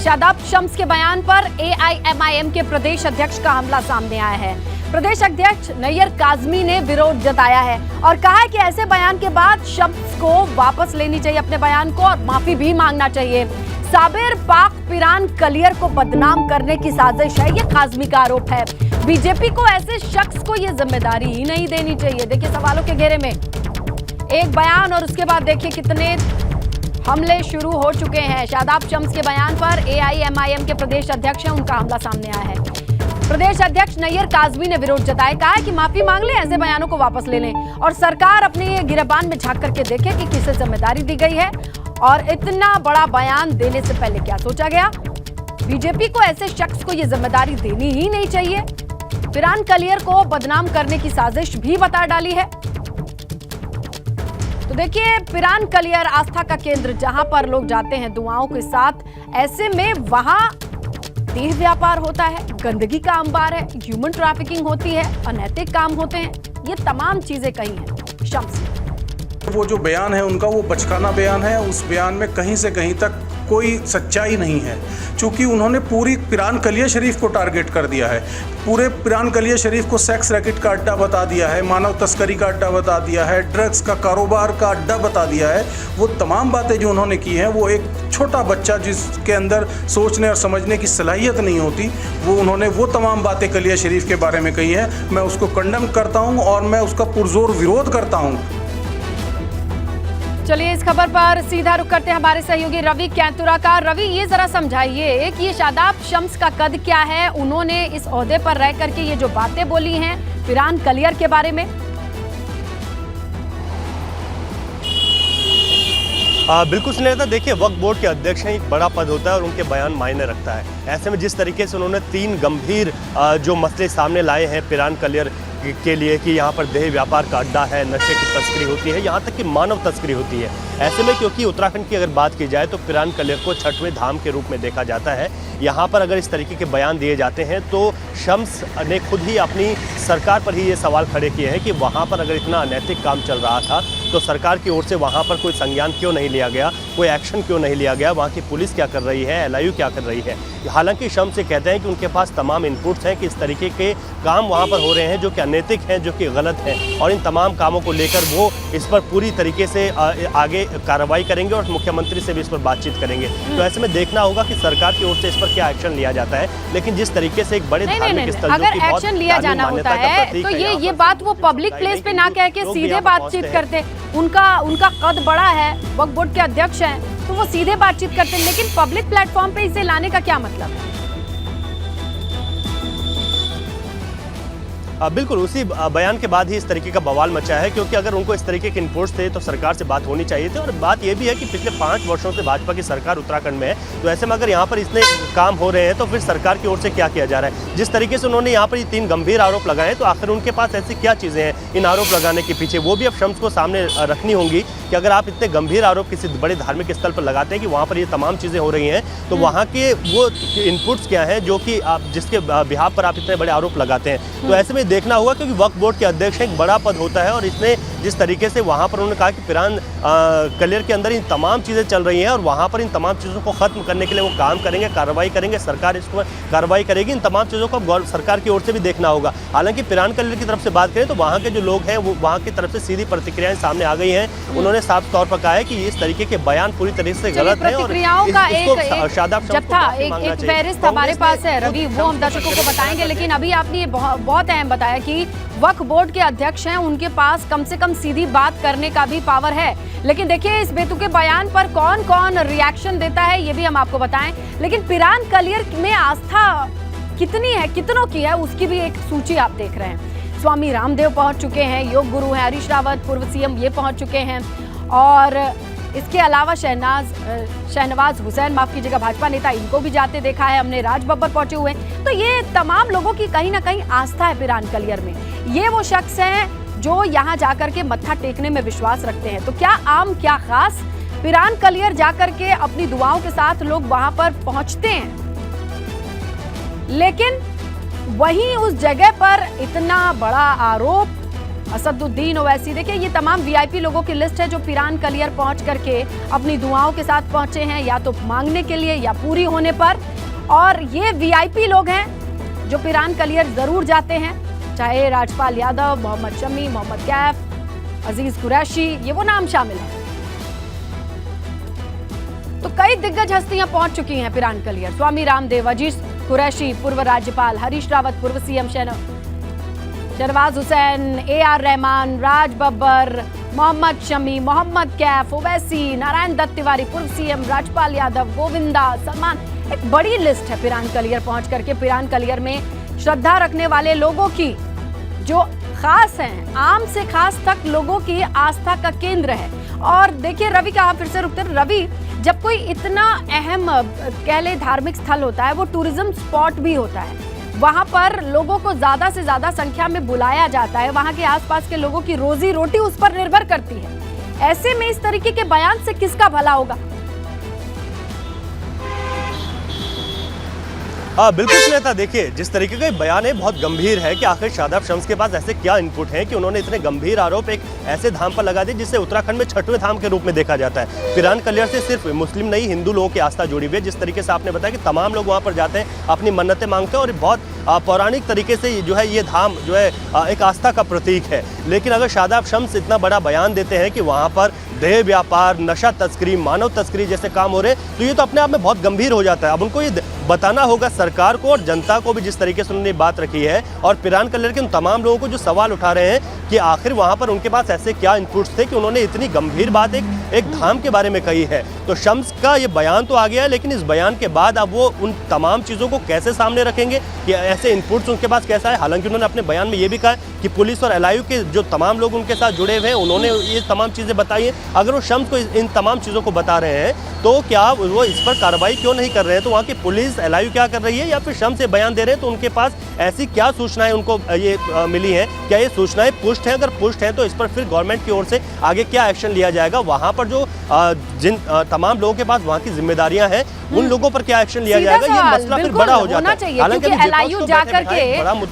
शादाब शम्स के बयान पर एआईएमआईएम के प्रदेश अध्यक्ष का हमला सामने आया है। प्रदेश अध्यक्ष नैयर काजमी ने विरोध जताया है और कहा है कि ऐसे बयान के बाद शम्स को वापस लेनी चाहिए अपने बयान को और माफी भी मांगना चाहिए। साबिर पाक पिरान कलियर को बदनाम करने की साजिश है, ये काजमी का आरोप है। बीजेपी को ऐसे शख्स को ये जिम्मेदारी ही नहीं देनी चाहिए। देखिए सवालों के घेरे में एक बयान और उसके बाद देखिए कितने हमले शुरू हो चुके हैं। शादाब शम्स के बयान पर एआईएमआईएम के प्रदेश अध्यक्ष हैं, उनका हमला सामने आया है। प्रदेश अध्यक्ष नैयर काजमी ने विरोध जताया, कहा है कि माफी मांग लें, ऐसे बयानों को वापस ले लें और सरकार अपने गिरबान में झांक करके देखे कि किसे जिम्मेदारी दी गई है और इतना बड़ा बयान देने से पहले क्या सोचा गया। बीजेपी को ऐसे शख्स को यह जिम्मेदारी देनी ही नहीं चाहिए। पिरान कलियर को बदनाम करने की साजिश भी बता डाली है। तो देखिए पिरान कलियर आस्था का केंद्र, जहां पर लोग जाते हैं दुआओं के साथ, ऐसे में वहां देह व्यापार होता है, गंदगी का अंबार है, ह्यूमन ट्रैफिकिंग होती है, अनैतिक काम होते हैं, ये तमाम चीजें कही हैं शम्स ने। वो जो बयान है उनका, वो बचकाना बयान है। उस बयान में कहीं से कहीं तक कोई सच्चाई नहीं है, क्योंकि उन्होंने पूरी पिरान कलियर शरीफ को टारगेट कर दिया है। पूरे पिरान कलियर शरीफ को सेक्स रैकेट का अड्डा बता दिया है, मानव तस्करी का अड्डा बता दिया है, ड्रग्स का कारोबार का अड्डा बता दिया है। वो तमाम बातें जो उन्होंने की हैं, वो एक छोटा बच्चा जिसके अंदर सोचने और समझने की सलाहियत नहीं होती, उन्होंने वो तमाम बातें कलियर शरीफ के बारे में कही हैं। मैं उसको कंडेम करता हूँ और मैं उसका पुरजोर विरोध करता हूँ। चलिए इस खबर पर सीधा रुख करते हैं हमारे सहयोगी रवि कैंतुरा का। रवि, ये जरा समझाइए कि ये शादाब शम्स का कद क्या है, उन्होंने इस ओहदे पर रह करके ये जो बातें बोली हैं पिरान कलियर के बारे में। बिल्कुल स्नेहिता, देखिए वक्फ बोर्ड के अध्यक्ष हैं, एक बड़ा पद होता है और उनके बयान मायने रखता है। ऐसे में जिस तरीके से उन्होंने 3 गंभीर जो मसले सामने लाए हैं पिरान कलियर के लिए कि यहाँ पर देह व्यापार का अड्डा है, नशे की तस्करी होती है, यहाँ तक कि मानव तस्करी होती है। ऐसे में क्योंकि उत्तराखंड की अगर बात की जाए तो पिरान कलियर को 6वें धाम के रूप में देखा जाता है। यहाँ पर अगर इस तरीके के बयान दिए जाते हैं तो शम्स ने खुद ही अपनी सरकार पर ही ये सवाल खड़े किए हैं कि वहाँ पर अगर इतना अनैतिक काम चल रहा था तो सरकार की ओर से वहाँ पर कोई संज्ञान क्यों नहीं लिया गया, कोई एक्शन क्यों नहीं लिया गया, वहाँ की पुलिस क्या कर रही है, एलआईयू क्या कर रही है। हालांकि शम्स से कहते हैं कि उनके पास तमाम इनपुट्स हैं कि इस तरीके के काम वहाँ पर हो रहे हैं जो कि अनैतिक हैं, जो कि गलत हैं, और इन तमाम कामों को लेकर वो इस पर पूरी तरीके से आगे कार्रवाई करेंगे और मुख्यमंत्री से भी इस पर बातचीत करेंगे। तो ऐसे में देखना होगा कि सरकार की ओर से इस पर क्या एक्शन लिया जाता है। लेकिन जिस तरीके से एक बड़े धार्मिक स्थल, अगर एक्शन लिया जाना होता है तो ये बात वो पब्लिक प्लेस पे ना कह के सीधे बातचीत करते। उनका कद बड़ा है, वक्फ बोर्ड के अध्यक्ष हैं, तो वो सीधे बातचीत करते हैं, लेकिन पब्लिक प्लेटफॉर्म पे इसे लाने का क्या मतलब है? बिल्कुल उसी बयान के बाद ही इस तरीके का बवाल मचा है, क्योंकि अगर उनको इस तरीके के इनपुट्स थे तो सरकार से बात होनी चाहिए थी। और बात यह भी है कि पिछले 5 वर्षों से भाजपा की सरकार उत्तराखंड में है, तो ऐसे में अगर यहाँ पर इतने काम हो रहे हैं तो फिर सरकार की ओर से क्या किया जा रहा है। जिस तरीके से उन्होंने यहाँ पर ये 3 गंभीर आरोप लगाए हैं, तो आखिर उनके पास ऐसी क्या चीज़ें हैं इन आरोप लगाने के पीछे, वो भी अब शम्स को सामने रखनी होंगी कि अगर आप इतने गंभीर आरोप किसी बड़े धार्मिक स्थल पर लगाते हैं कि वहाँ पर ये तमाम चीज़ें हो रही हैं, तो वहाँ के वो इनपुट्स क्या हैं जो कि आप जिसके बिहाफ पर आप इतने बड़े आरोप लगाते हैं। तो ऐसे में देखना होगा, क्योंकि वक्फ बोर्ड के अध्यक्ष एक बड़ा पद होता है और इसने जिस तरीके से वहाँ पर उन्होंने कहा कि पिरान कलियर के अंदर इन तमाम चीज़ें चल रही हैं और वहाँ पर इन तमाम चीज़ों को खत्म करने के लिए वो काम करेंगे, कार्रवाई करेंगे, सरकार इस पर कार्रवाई करेगी। इन तमाम चीज़ों को सरकार की ओर से भी देखना होगा। हालांकि पिरान कलियर की तरफ से बात करें तो वहाँ के जो लोग हैं वो वहाँ की तरफ से सीधी प्रतिक्रियाएं सामने आ गई हैं। उन्होंने साफ तौर पर कहा है कि इस तरीके के बयान पूरी तरीके से गलत है और एक फहरिस्त हमारे पास है रवि, वो हम दर्शकों को बताएंगे। लेकिन अभी आपने ये बहुत अहम बताया कि वक्फ बोर्ड के अध्यक्ष हैं, उनके पास कम से कम सीधी बात करने का भी पावर है। लेकिन देखिए इस बेतुके बयान पर कौन कौन रिएक्शन देता है ये भी हम आपको बताएं। लेकिन पिरान कलियर में आस्था कितनी है, कितनों की है, उसकी भी एक सूची आप देख रहे हैं। स्वामी रामदेव पहुंच चुके हैं, योग गुरु हैं हरीश रावत, पूर्व सीएम, ये पहुंच चुके हैं। और इसके अलावा शहनवाज हुसैन, माफ कीजिएगा, भाजपा नेता, इनको भी जाते देखा है हमने। राज बब्बर पहुंचे हुए। तो ये तमाम लोगों की कहीं ना कहीं आस्था है पिरान कलियर में। ये वो शख्स हैं जो यहाँ जाकर के मत्था टेकने में विश्वास रखते हैं। तो क्या आम क्या खास, पिरान कलियर जाकर के अपनी दुआओं के साथ लोग वहां पर पहुंचते हैं, लेकिन वहीं उस जगह पर इतना बड़ा आरोप असदुद्दीन ओवैसी। देखिए ये तमाम वीआईपी लोगों की लिस्ट है जो पिरान कलियर पहुंच करके अपनी दुआओं के साथ पहुंचे हैं, या तो मांगने के लिए या पूरी होने पर। और ये वीआईपी लोग हैं जो पिरान कलियर जरूर जाते हैं, चाहे राजपाल यादव, मोहम्मद शमी, मोहम्मद कैफ, अजीज कुरैशी, ये वो नाम शामिल है। तो कई दिग्गज हस्तियां पहुंच चुकी हैं पिरान कलियर। स्वामी रामदेव, अजीज कुरैशी, पूर्व राज्यपाल, हरीश रावत, पूर्व सीएम शहनवाज हुसैन, AR रहमान, राज बब्बर, मोहम्मद शमी, मोहम्मद कैफ, ओवैसी, नारायण दत्त तिवारी, पूर्व सीएम, राजपाल यादव, गोविंदा, सलमान। एक बड़ी लिस्ट है पिरान कलियर पहुंच करके। पिरान कलियर में श्रद्धा रखने वाले लोगों की जो खास हैं, आम से खास तक लोगों की आस्था का केंद्र है। और देखिए रवि का फिर से रुकते हैं। रवि, जब कोई इतना अहम कह ले धार्मिक स्थल होता है, वो टूरिज्म स्पॉट भी होता है, वहां पर लोगों को ज्यादा से ज्यादा संख्या में बुलाया जाता है, वहां के आसपास के लोगों की रोजी रोटी उस पर निर्भर करती है। ऐसे में इस तरीके के बयान से किसका भला होगा? हाँ बिल्कुल सुनेता, देखिए जिस तरीके का बयान है बहुत गंभीर है कि आखिर शादाब शम्स के पास ऐसे क्या इनपुट हैं कि उन्होंने इतने गंभीर आरोप एक ऐसे धाम पर लगा दिए जिसे उत्तराखंड में छठवें धाम के रूप में देखा जाता है। पिरान कलियर से सिर्फ मुस्लिम नहीं, हिंदू लोगों की आस्था जुड़ी हुई है। जिस तरीके से आपने बताया कि तमाम लोग वहाँ पर जाते हैं, अपनी मन्नतें मांगते हैं और बहुत पौराणिक तरीके से जो है ये धाम जो है एक आस्था का प्रतीक है। लेकिन अगर शादाब शम्स इतना बड़ा बयान देते हैं कि वहाँ पर देह व्यापार, नशा तस्करी, मानव तस्करी जैसे काम हो रहे हैं, तो ये तो अपने आप में बहुत गंभीर हो जाता है। अब उनको ये बताना होगा सरकार को और जनता को भी, जिस तरीके से उन्होंने बात रखी है, और पिरान कलियर के उन तमाम लोगों को जो सवाल उठा रहे हैं कि आखिर वहाँ पर उनके पास ऐसे क्या इनपुट्स थे कि उन्होंने इतनी गंभीर बात एक धाम के बारे में कही है। तो शम्स का ये बयान तो आ गया है, लेकिन इस बयान के बाद अब वो उन तमाम चीज़ों को कैसे सामने रखेंगे कि ऐसे इनपुट्स उनके पास कैसा है। हालांकि उन्होंने अपने बयान में ये भी कहा कि पुलिस और LIU के जो तमाम लोग उनके साथ जुड़े हुए हैं, उन्होंने ये तमाम चीज़ें बताई हैं। अगर वो शम्स को इन तमाम चीज़ों को बता रहे हैं तो क्या वो इस पर कार्रवाई क्यों नहीं कर रहे हैं? तो वहाँ की पुलिस, LIU क्या कर रही है, या फिर शम्स से बयान दे रहे हैं तो उनके पास ऐसी क्या सूचनाएं उनको ये मिली हैं? क्या ये सूचनाएं पुष्ट हैं? अगर पुष्ट हैं तो इस पर फिर गवर्नमेंट की ओर से आगे क्या एक्शन लिया जाएगा? वहाँ पर जो जिन तमाम लोगों के पास वहाँ की जिम्मेदारियां हैं, उन लोगों पर क्या एक्शन लिया जाएगा? ये मसला फिर बड़ा हो जाता है। हालांकि LIU जाकर के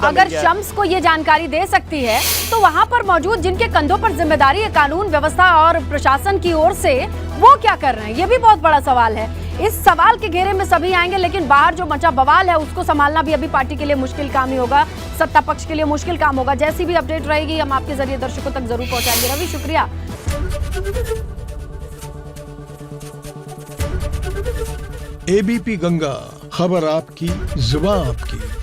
अगर शम्स को ये जानकारी दे सकती है तो वहाँ पर मौजूद जिनके कंधों पर जिम्मेदारी है कानून व्यवस्था और प्रशासन की ओर से, वो क्या कर रहे हैं? ये भी बहुत बड़ा सवाल है। इस सवाल के घेरे में सभी आएंगे, लेकिन बाहर जो मचा बवाल है उसको संभालना भी अभी पार्टी के लिए मुश्किल काम ही होगा, सत्ता पक्ष के लिए मुश्किल काम होगा। जैसी भी अपडेट रहेगी हम आपके जरिए दर्शकों तक जरूर पहुंचाएंगे। रवि शुक्रिया। ABP गंगा, खबर आपकी, जुबान आपकी।